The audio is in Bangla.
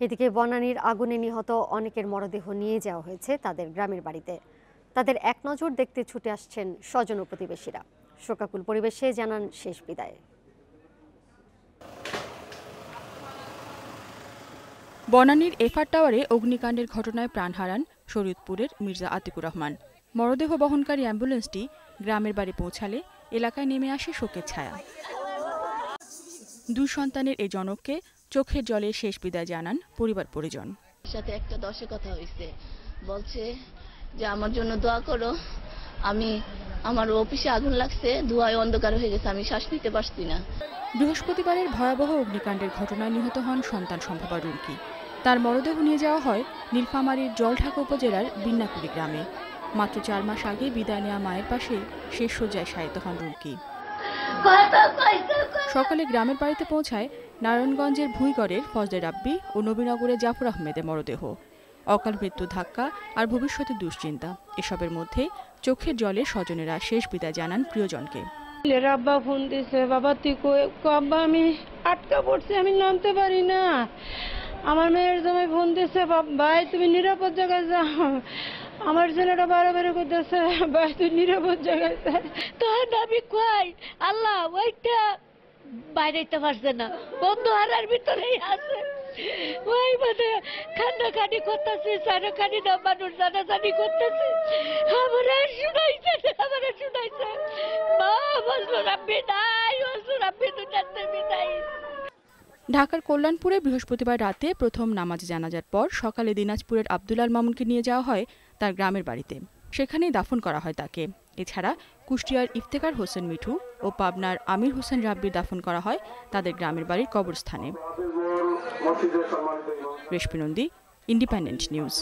এদিকে বনানীর আগুনে নিহত অনেকের মরদেহ নিয়ে যাওয়া হয়েছে তাদের গ্রামের বাড়িতে। তাদের এক নজর দেখতে ছুটে আসছেন স্বজন ও প্রতিবেশীরা। শোকাকুল পরিবেশে জানান শেষ বিদায়। বনানীর এফআর টাওয়ারে অগ্নিকাণ্ডের ঘটনায় প্রাণ হারান শরীয়তপুরের মির্জা আতিকুর রহমান। মরদেহ বহনকারী অ্যাম্বুলেন্সটি গ্রামের বাড়ি পৌঁছালে এলাকায় নেমে আসে শোকের ছায়া। দুই সন্তানের এই জনককে চোখের জলে শেষ বিদায় জানান পরিবার পরিজন। সাথে একটা 10-এ কথা হয়েছে, বলছে যে আমার জন্য দোয়া করো। আমার অফিসে আগুন লাগছে, ধোঁয়ায় অন্ধকার হয়ে গেছে, আমি শ্বাস নিতে পারছি না। বৃহস্পতিবারের ভয়াবহ অগ্নিকাণ্ডের ঘটনায় নিহত হন সন্তান সম্ভবা রুমকি। তার মরদেহ নিয়ে যাওয়া হয় নীলফামারীর জলঢাকা উপজেলার বিন্নাকুড়ি গ্রামে। মাত্র 4 মাস আগে বিদায় নেওয়া মায়ের পাশে শেষ শয্যায় শায়িত হন রুমকি। সকালে গ্রামের বাড়িতে পৌঁছায় নারায়ণগঞ্জের ভুঁইগড়ের ফজলে রাব্বি ও নবীনগরের জাফর আহমেদের মরদেহ। অকাল মৃত্যু, ধাক্কা আর ভবিষ্যতের দুশ্চিন্তা, এসবের মধ্যে চোখের জলে স্বজনেরা শেষ বিদায় জানান প্রিয়জনকে। আব্বা ফোন দিছে, বাবা তুই আব্বা আমি আটকা পড়ছি, আমি নামতে পারি না। আমার মেয়ের জামাই ফোন দিছে, ভাই তুমি নিরাপদ জায়গায় যাও। আমার ছেলেটা বারে করতেছে, ভাই তুই নিরাপদ জায়গায় যা। তখন আমি কই আল্লাহ ওইটা বাইরে যেতে পারছে না, বন্ধু হারার ভিতরেই আছে। ওই মানে কান্নাকানি করতেছে, সারাকানি না মানুষ জানাজানি করতেছে। আমার শুনাইছে মা বললো রাব্বি নাই, বললো রাব্বি দুটাতে বিদায়। ঢাকার কল্যাণপুরে বৃহস্পতিবার রাতে প্রথম নামাজ জানাজার পর সকালে দিনাজপুরের আব্দুল আল মামুনকে নিয়ে যাওয়া হয় তার গ্রামের বাড়িতে। সেখানেই দাফন করা হয় তাকে। এছাড়া কুষ্টিয়ার ইফতেখার হোসেন মিঠু ও পাবনার আমির হোসেন রাব্বির দাফন করা হয় তাদের গ্রামের বাড়ির কবরস্থানে। রেশমি নন্দী, ইন্ডিপেন্ডেন্ট নিউজ।